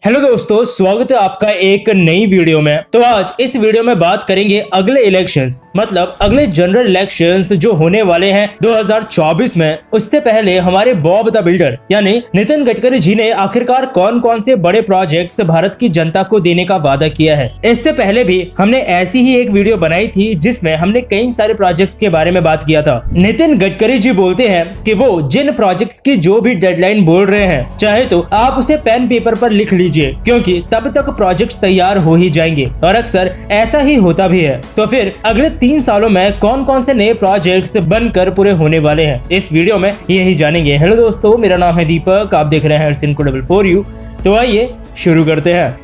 Hello दोस्तों, स्वागत है आपका एक नई वीडियो में। तो आज इस वीडियो में बात करेंगे अगले इलेक्शंस, मतलब अगले जनरल इलेक्शंस जो होने वाले हैं 2024 में। उससे पहले हमारे बॉब द बिल्डर यानी नितिन गडकरी जी ने आखिरकार कौन कौन से बड़े प्रोजेक्ट्स भारत की जनता को देने का वादा किया है। इससे पहले भी हमने ऐसी ही एक वीडियो बनाई थी जिसमें हमने कई सारे प्रोजेक्ट्स के बारे में बात किया था। नितिन गडकरी जी बोलते हैं कि वो जिन प्रोजेक्ट्स की जो भी डेडलाइन बोल रहे हैं, चाहे तो आप उसे पेन पेपर पर लिख लीजिए, क्योंकि तब तक प्रोजेक्ट तैयार हो ही जाएंगे। और अक्सर ऐसा ही होता भी है। तो फिर अगले 3 सालों में कौन कौन से नए प्रोजेक्ट्स बनकर पूरे होने वाले हैं, इस वीडियो में यही जानेंगे। हेलो दोस्तों, मेरा नाम है दीपक, आप देख रहे हैं इनक्रेडिबल फॉर यू। तो आइए शुरू करते हैं।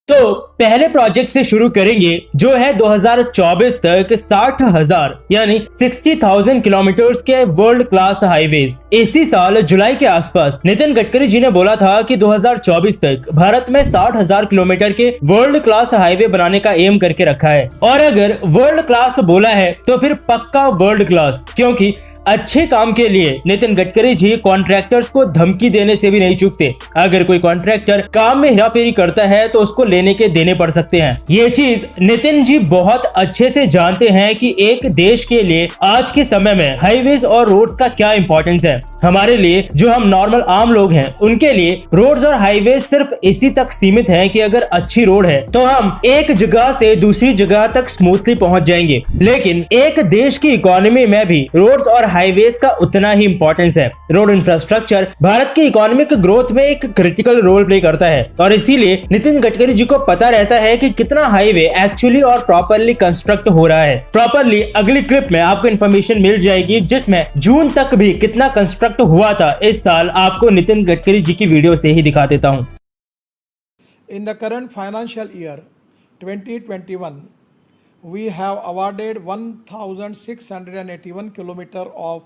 तो पहले प्रोजेक्ट से शुरू करेंगे जो है 2024 तक 60,000 यानी 60,000 किलोमीटर के वर्ल्ड क्लास हाईवेज। इसी साल जुलाई के आसपास नितिन गडकरी जी ने बोला था कि 2024 तक भारत में 60,000 किलोमीटर के वर्ल्ड क्लास हाईवे बनाने का एम करके रखा है। और अगर वर्ल्ड क्लास बोला है तो फिर पक्का वर्ल्ड क्लास, क्योंकि अच्छे काम के लिए नितिन गडकरी जी कॉन्ट्रैक्टर्स को धमकी देने से भी नहीं चूकते। अगर कोई कॉन्ट्रैक्टर काम में हेराफेरी करता है तो उसको लेने के देने पड़ सकते हैं। ये चीज नितिन जी बहुत अच्छे से जानते हैं कि एक देश के लिए आज के समय में हाईवेज और रोड्स का क्या इंपॉर्टेंस है। हमारे लिए जो हम नॉर्मल आम लोग हैं, उनके लिए रोड्स और हाईवेज सिर्फ इसी तक सीमित है कि अगर अच्छी रोड है तो हम एक जगह से दूसरी जगह तक स्मूथली पहुंच जाएंगे। लेकिन एक देश की इकोनॉमी में भी रोड्स और हाईवेज का उतना ही इंपॉर्टेंस है। रोड इंफ्रास्ट्रक्चर भारत की इकोनॉमिक ग्रोथ में एक क्रिटिकल रोल प्ले करता है, और इसीलिए नितिन गडकरी जी को पता रहता है कि कितना हाईवे एक्चुअली और प्रॉपरली कंस्ट्रक्ट हो रहा है। प्रॉपरली अगली क्लिप में आपको इन्फॉर्मेशन मिल जाएगी जिसमें जून तक भी कितना कंस्ट्रक्ट हुआ था इस साल, आपको नितिन गडकरी जी की वीडियो से ही दिखा देता हूँ। In the current financial year 2021, we have awarded 1,681 kilometer of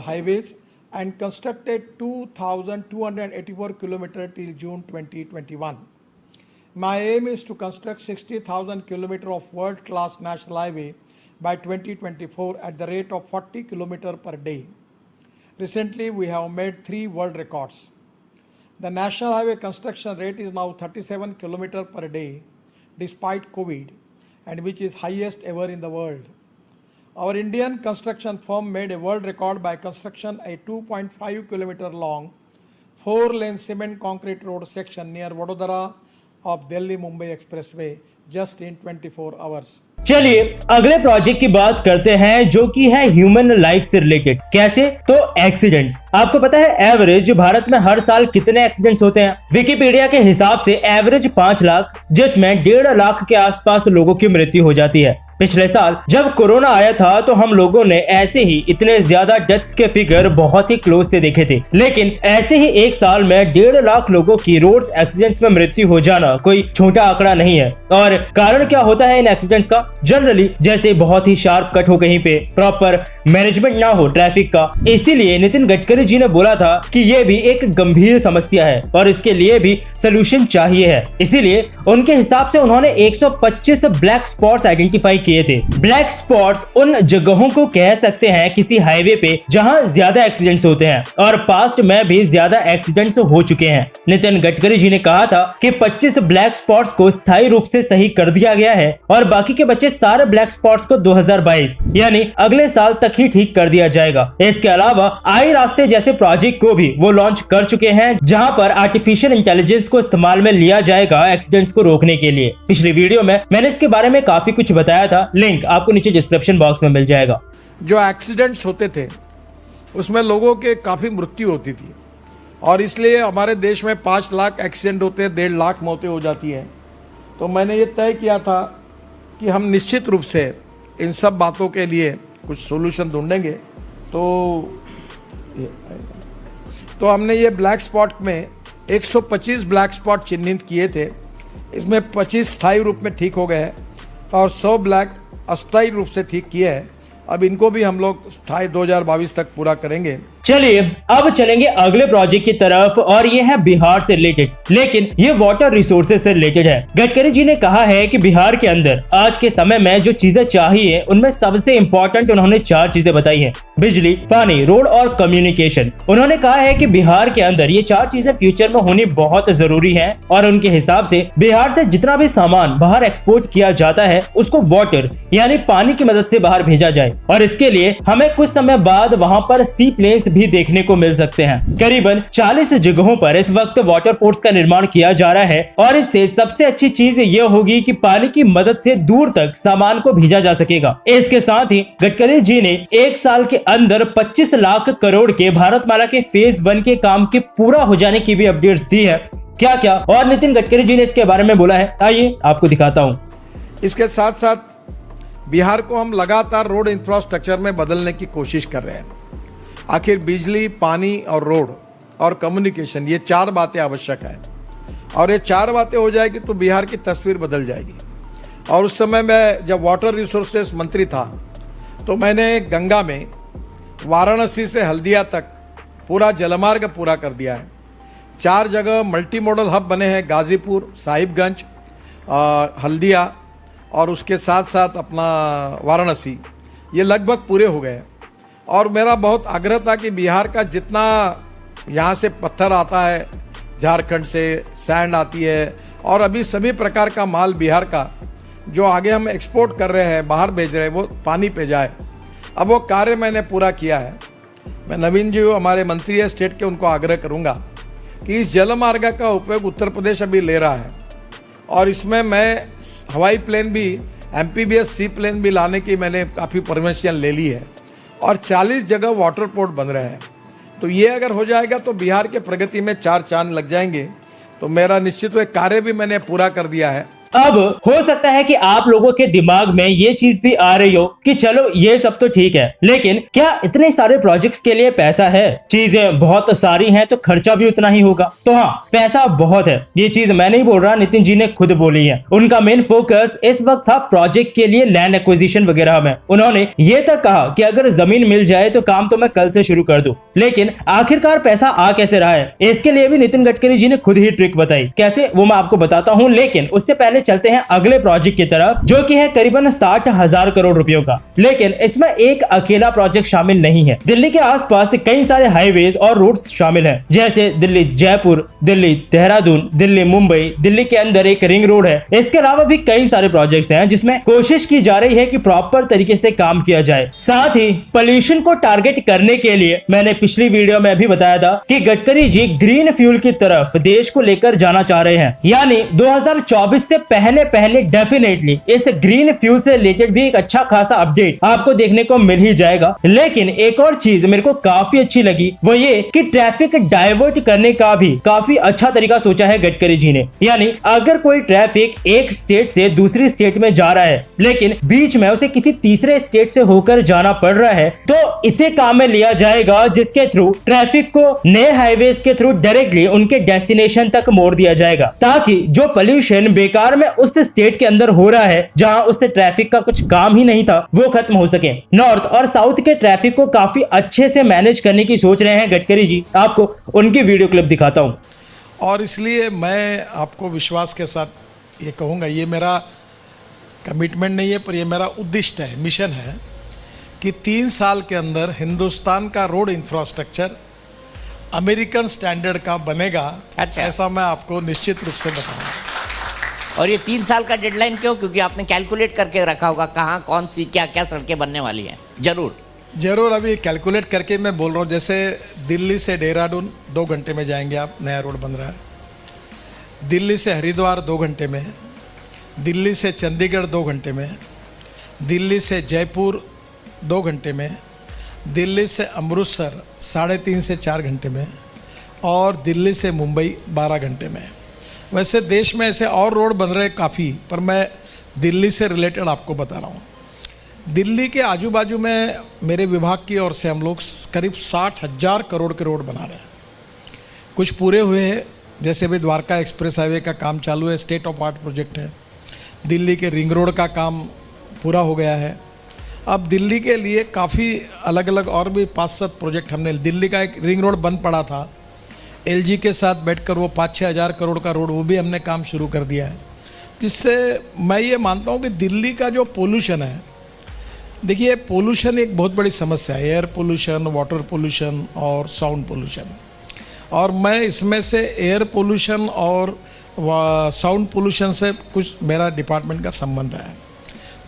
highways and constructed 2,284 kilometer till June 2021. My aim is to construct 60,000 kilometer of world-class national highway by 2024 at the rate of 40 kilometer per day. Recently, we have made 3 world records. The national highway construction rate is now 37 kilometer per day despite COVID, and which is highest ever in the world. Our Indian construction firm made a world record by construction a 2.5 kilometer long 4-lane cement concrete road section near Vadodara of Delhi Mumbai Expressway just in 24 hours. चलिए अगले project की बात करते हैं जो कि है human life से रिलेटेड। कैसे? तो एक्सीडेंट्स। आपको पता है एवरेज भारत में हर साल कितने एक्सीडेंट्स होते हैं? विकिपीडिया के हिसाब से एवरेज 5 लाख, जिसमें 1.5 लाख के आसपास लोगों की मृत्यु हो जाती है। पिछले साल जब कोरोना आया था तो हम लोगों ने ऐसे ही इतने ज्यादा डेथ्स के फिगर बहुत ही क्लोज से देखे थे, लेकिन ऐसे ही एक साल में 1.5 लाख लोगों की रोड एक्सीडेंट्स में मृत्यु हो जाना कोई छोटा आंकड़ा नहीं है। और कारण क्या होता है इन एक्सीडेंट्स का? जनरली जैसे बहुत ही शार्प कट हो कहीं पे, प्रॉपर मैनेजमेंट ना हो ट्रैफिक का। इसीलिए नितिन गडकरी जी ने बोला था कि ये भी एक गंभीर समस्या है और इसके लिए भी सोल्यूशन चाहिए है। इसीलिए उनके हिसाब से उन्होंने 125 ब्लैक स्पॉट्स आइडेंटिफाई किए थे। ब्लैक स्पॉट्स उन जगहों को कह सकते हैं किसी हाईवे पे जहां ज्यादा एक्सीडेंट्स होते हैं, और पास्ट में भी ज्यादा एक्सीडेंट्स हो चुके हैं। नितिन गडकरी जी ने कहा था कि 25 ब्लैक स्पॉट्स को स्थायी रूप से सही कर दिया गया है और बाकी के बचे सारे ब्लैक स्पॉट्स को 2022 यानी अगले साल तक ही ठीक कर दिया जाएगा। इसके अलावा आई रास्ते जैसे प्रोजेक्ट को भी वो लॉन्च कर चुके हैं, जहां पर आर्टिफिशियल इंटेलिजेंस को इस्तेमाल में लिया जाएगा एक्सीडेंट्स को रोकने के लिए। पिछली वीडियो में मैंने इसके बारे में काफी कुछ बताया था, लिंक आपको नीचे डिस्क्रिप्शन बॉक्स में मिल जाएगा। जो एक्सीडेंट्स होते थे उसमें लोगों के काफ़ी मृत्यु होती थी, और इसलिए हमारे देश में 5 लाख एक्सीडेंट होते हैं, 1.5 लाख मौतें हो जाती हैं। तो मैंने ये तय किया था कि हम निश्चित रूप से इन सब बातों के लिए कुछ सोल्यूशन ढूंढेंगे। तो हमने ये ब्लैक स्पॉट में 125 ब्लैक स्पॉट चिन्हित किए थे। इसमें 25 स्थायी रूप में ठीक हो गए हैं और 100 ब्लैक अस्थायी रूप से ठीक किए हैं। अब इनको भी हम लोग स्थायी 2022 तक पूरा करेंगे। चलिए अब चलेंगे अगले प्रोजेक्ट की तरफ और ये है बिहार से रिलेटेड, लेकिन ये वाटर रिसोर्सेज से रिलेटेड है। गडकरी जी ने कहा है कि बिहार के अंदर आज के समय में जो चीजें चाहिए उनमें सबसे इंपॉर्टेंट उन्होंने 4 चीजें बताई हैं: बिजली, पानी, रोड और कम्युनिकेशन। उन्होंने कहा है कि बिहार के अंदर ये 4 चीजें फ्यूचर में होनी बहुत जरूरी है और उनके हिसाब से बिहार से जितना भी सामान बाहर एक्सपोर्ट किया जाता है उसको वाटर यानी पानी की मदद से बाहर भेजा जाए, और इसके लिए हमें कुछ समय बाद वहां पर सी प्लेन्स भी देखने को मिल सकते हैं। करीबन 40 जगहों पर इस वक्त वाटर पोर्ट्स का निर्माण किया जा रहा है और इससे सबसे अच्छी चीज ये होगी कि पानी की मदद से दूर तक सामान को भेजा जा सकेगा। इसके साथ ही गडकरी जी ने 1 साल के अंदर 25 लाख करोड़ के भारतमाला के फेज 1 के काम के पूरा हो जाने की भी अपडेट्स दी है। क्या क्या और नितिन गडकरी जी ने इसके बारे में बोला है, आइए आपको दिखाता हूँ। इसके साथ साथ बिहार को हम लगातार रोड इंफ्रास्ट्रक्चर में बदलने की कोशिश कर रहे हैं। आखिर बिजली, पानी और रोड और कम्युनिकेशन, ये 4 बातें आवश्यक है और ये 4 बातें हो जाएगी तो बिहार की तस्वीर बदल जाएगी। और उस समय मैं जब वाटर रिसोर्सेस मंत्री था तो मैंने गंगा में वाराणसी से हल्दिया तक पूरा जलमार्ग पूरा कर दिया है। 4 जगह मल्टी मॉडल हब बने हैं: गाजीपुर, साहिबगंज, हल्दिया और उसके साथ साथ अपना वाराणसी। ये लगभग पूरे हो गए और मेरा बहुत आग्रह था कि बिहार का जितना यहाँ से पत्थर आता है, झारखंड से सैंड आती है और अभी सभी प्रकार का माल बिहार का जो आगे हम एक्सपोर्ट कर रहे हैं, बाहर भेज रहे हैं, वो पानी पे जाए। अब वो कार्य मैंने पूरा किया है। मैं नवीन जी हमारे मंत्री है स्टेट के, उनको आग्रह करूँगा कि इस जलमार्ग का उपयोग उत्तर प्रदेश अभी ले रहा है और इसमें मैं हवाई प्लेन भी, एमपीबीएस सी प्लेन भी लाने की मैंने काफ़ी परमिशन ले ली है और 40 जगह वाटर पोर्ट बन रहे हैं। तो ये अगर हो जाएगा तो बिहार के प्रगति में 4 चांद लग जाएंगे। तो मेरा निश्चित एक कार्य भी मैंने पूरा कर दिया है। अब हो सकता है कि आप लोगों के दिमाग में ये चीज भी आ रही हो कि चलो ये सब तो ठीक है, लेकिन क्या इतने सारे प्रोजेक्ट्स के लिए पैसा है? चीजें बहुत सारी हैं तो खर्चा भी उतना ही होगा। तो हाँ, पैसा बहुत है, ये चीज मैं नहीं बोल रहा, नितिन जी ने खुद बोली है। उनका मेन फोकस इस वक्त था प्रोजेक्ट के लिए लैंड एक्विजिशन वगैरह में। उन्होंने ये तक कहा कि अगर जमीन मिल जाए तो काम तो मैं कल से शुरू कर दूं। लेकिन आखिरकार पैसा आ कैसे रहा है, इसके लिए भी नितिन गडकरी जी ने खुद ही ट्रिक बताई। कैसे, वो मैं आपको बताता हूँ, लेकिन उससे पहले चलते हैं अगले प्रोजेक्ट की तरफ, जो कि है करीबन 60,000 करोड़ रुपयों का। लेकिन इसमें एक अकेला प्रोजेक्ट शामिल नहीं है। दिल्ली के आसपास कई सारे हाईवेज और रोड्स शामिल हैं, जैसे दिल्ली जयपुर, दिल्ली देहरादून, दिल्ली मुंबई, दिल्ली के अंदर एक रिंग रोड है। इसके अलावा भी कई सारे प्रोजेक्ट्स हैं जिसमें कोशिश की जा रही है कि प्रॉपर तरीके से काम किया जाए। साथ ही पोल्यूशन को टारगेट करने के लिए मैंने पिछली वीडियो में भी बताया था कि गडकरी जी ग्रीन फ्यूल की तरफ देश को लेकर जाना चाह रहे हैं, यानी 2024 से पहले डेफिनेटली इस ग्रीन फ्यूल से रिलेटेड भी एक अच्छा खासा अपडेट आपको देखने को मिल ही जाएगा। लेकिन एक और चीज मेरे को काफी अच्छी लगी, वो ये कि ट्रैफिक डाइवर्ट करने का भी काफी अच्छा तरीका सोचा है गडकरी जी ने। यानी अगर कोई ट्रैफिक एक स्टेट से दूसरी स्टेट में जा रहा है लेकिन बीच में उसे किसी तीसरे स्टेट से होकर जाना पड़ रहा है, तो इसे काम में लिया जाएगा, जिसके थ्रू ट्रैफिक को नए हाईवेज के थ्रू डायरेक्टली उनके डेस्टिनेशन तक मोड़ दिया जाएगा, ताकि जो पोल्यूशन बेकार में उस स्टेट के अंदर हो रहा है जहां उससे ट्रैफिक का कुछ काम ही नहीं था, वो खत्म हो सके। नॉर्थ और साउथ के ट्रैफिक को काफी अच्छे से मैनेज करने की सोच रहे हैं गडकरी जी। आपको उनकी वीडियो क्लिप दिखाता हूं। और इसलिए मैं आपको विश्वास के साथ ये कहूँगा, ये मेरा कमिटमेंट नहीं है पर ये मेरा उद्दिष्ट है, मिशन है कि 3 साल के अंदर हिंदुस्तान का रोड इंफ्रास्ट्रक्चर अमेरिकन स्टैंडर्ड का बनेगा। अच्छा। ऐसा मैं आपको निश्चित रूप से बताऊंगा। और ये 3 साल का डेडलाइन क्यों? क्योंकि आपने कैलकुलेट करके रखा होगा कहाँ कौन सी क्या क्या सड़कें बनने वाली हैं। जरूर अभी कैलकुलेट करके मैं बोल रहा हूँ। जैसे दिल्ली से देहरादून 2 घंटे में जाएंगे आप, नया रोड बन रहा है। दिल्ली से हरिद्वार 2 घंटे में है। दिल्ली से चंडीगढ़ 2 घंटे में है। दिल्ली से जयपुर 2 घंटे में है। दिल्ली से अमृतसर 3.5 से 4 घंटे में है। और दिल्ली से मुंबई 12 घंटे में है। वैसे देश में ऐसे और रोड बन रहे काफ़ी, पर मैं दिल्ली से रिलेटेड आपको बता रहा हूँ। दिल्ली के आजू बाजू में मेरे विभाग की ओर से हम लोग करीब 60,000 करोड़ के रोड बना रहे हैं। कुछ पूरे हुए हैं, जैसे अभी द्वारका एक्सप्रेस हाईवे का काम चालू है, स्टेट ऑफ आर्ट प्रोजेक्ट है। दिल्ली के रिंग रोड का काम पूरा हो गया है। अब दिल्ली के लिए काफ़ी अलग अलग और भी 5-7 प्रोजेक्ट हमने, दिल्ली का एक रिंग रोड बंद पड़ा था, एलजी के साथ बैठकर वो 5-6 हज़ार करोड़ का रोड, वो भी हमने काम शुरू कर दिया है, जिससे मैं ये मानता हूँ कि दिल्ली का जो पोल्यूशन है, देखिए पोल्यूशन एक बहुत बड़ी समस्या है, एयर पोल्यूशन, वाटर पोल्यूशन और साउंड पोल्यूशन। और मैं इसमें से एयर पोल्यूशन और साउंड पोल्यूशन से कुछ मेरा डिपार्टमेंट का संबंध है,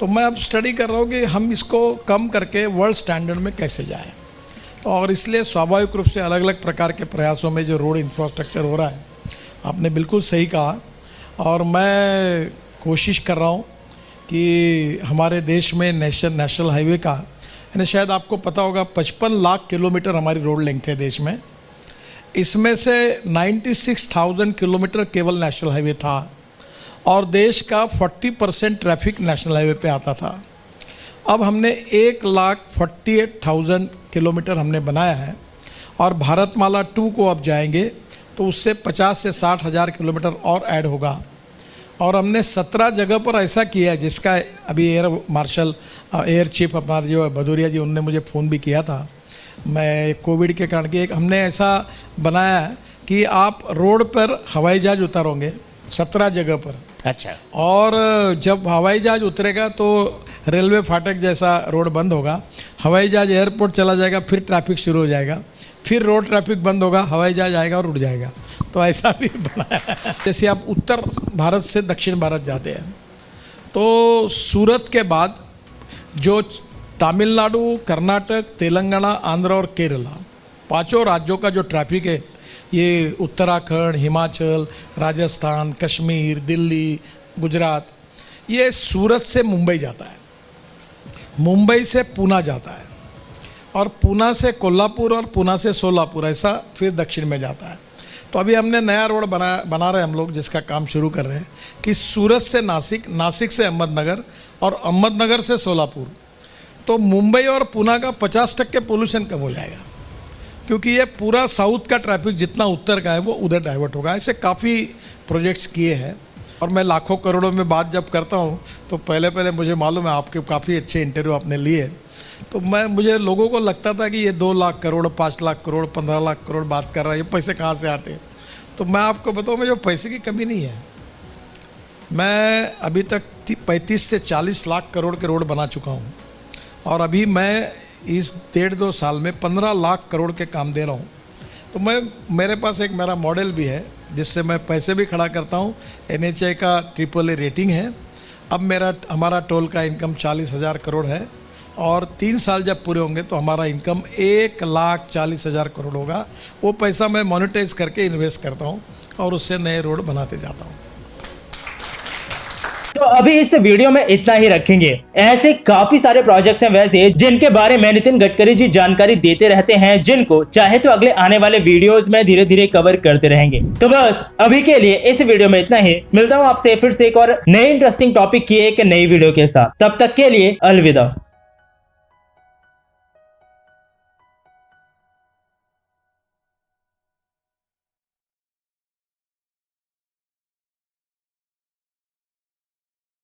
तो मैं अब स्टडी कर रहा हूँ कि हम इसको कम करके वर्ल्ड स्टैंडर्ड में कैसे जाएं। और इसलिए स्वाभाविक रूप से अलग अलग प्रकार के प्रयासों में जो रोड इंफ्रास्ट्रक्चर हो रहा है, आपने बिल्कुल सही कहा, और मैं कोशिश कर रहा हूँ कि हमारे देश में नेशनल हाईवे का, यानी शायद आपको पता होगा 55 लाख किलोमीटर हमारी रोड लेंथ है देश में, इसमें से 96,000 किलोमीटर केवल नेशनल हाईवे था और देश का 40% ट्रैफिक नेशनल हाईवे पे आता था। अब हमने 1,48,000 किलोमीटर हमने बनाया है और भारतमाला 2 को अब जाएंगे तो उससे 50 से 60 हज़ार किलोमीटर और ऐड होगा। और हमने 17 जगह पर ऐसा किया है, जिसका अभी एयर मार्शल, एयर चीफ अपना जो है भदौरिया जी, उनने मुझे फ़ोन भी किया था, मैं कोविड के कारण कि एक हमने ऐसा बनाया है कि आप रोड पर हवाई जहाज़ उतारोगे 17 जगह पर। अच्छा। और जब हवाई जहाज़ उतरेगा तो रेलवे फाटक जैसा रोड बंद होगा, हवाई जहाज़ एयरपोर्ट चला जाएगा, फिर ट्रैफिक शुरू हो जाएगा, फिर रोड ट्रैफिक बंद होगा, हवाई जहाज़ आएगा और उड़ जाएगा। तो ऐसा भी बनाया है। जैसे आप उत्तर भारत से दक्षिण भारत जाते हैं तो सूरत के बाद जो तमिलनाडु, कर्नाटक, तेलंगाना, आंध्र और केरला, 5 राज्यों का जो ट्रैफिक है, ये उत्तराखंड, हिमाचल, राजस्थान, कश्मीर, दिल्ली, गुजरात, ये सूरत से मुंबई जाता है, मुंबई से पूना जाता है, और पूना से कोल्हापुर और पूना से सोलापुर, ऐसा फिर दक्षिण में जाता है। तो अभी हमने नया रोड बना रहे हैं हम लोग, जिसका काम शुरू कर रहे हैं कि सूरत से नासिक, नासिक से अहमदनगर और अहमदनगर से सोलापुर, तो मुंबई और पूना का 50% पोल्यूशन कम हो जाएगा, क्योंकि ये पूरा साउथ का ट्रैफिक जितना उत्तर का है वो उधर डाइवर्ट होगा। ऐसे काफ़ी प्रोजेक्ट्स किए हैं। और मैं लाखों करोड़ों में बात जब करता हूँ तो पहले मुझे मालूम है आपके काफ़ी अच्छे इंटरव्यू आपने लिए, तो मुझे लोगों को लगता था कि ये 2 लाख करोड़, 5 लाख करोड़, 15 लाख करोड़ बात कर रहा है, ये पैसे कहाँ से आते हैं। तो मैं आपको बताऊँ, मुझे पैसे की कमी नहीं है। मैं अभी तक 35 से 40 लाख करोड़ के रोड बना चुका हूँ, और अभी मैं इस 1.5-2 साल में 15 लाख करोड़ के काम दे रहा हूँ। तो मेरे पास एक मेरा मॉडल भी है जिससे मैं पैसे भी खड़ा करता हूँ। NHAI का AAA रेटिंग है। अब हमारा टोल का इनकम 40,000 करोड़ है, और 3 साल जब पूरे होंगे तो हमारा इनकम 1,40,000 करोड़ होगा। वो पैसा मैं मोनेटाइज करके इन्वेस्ट करता हूँ और उससे नए रोड बनाते जाता हूँ। तो अभी इस वीडियो में इतना ही रखेंगे। ऐसे काफी सारे प्रोजेक्ट्स हैं वैसे, जिनके बारे में नितिन गडकरी जी जानकारी देते रहते हैं, जिनको चाहे तो अगले आने वाले वीडियोस में धीरे धीरे कवर करते रहेंगे। तो बस अभी के लिए इस वीडियो में इतना ही। मिलता हूँ आपसे फिर से एक और नए इंटरेस्टिंग टॉपिक की एक नई वीडियो के साथ। तब तक के लिए अलविदा।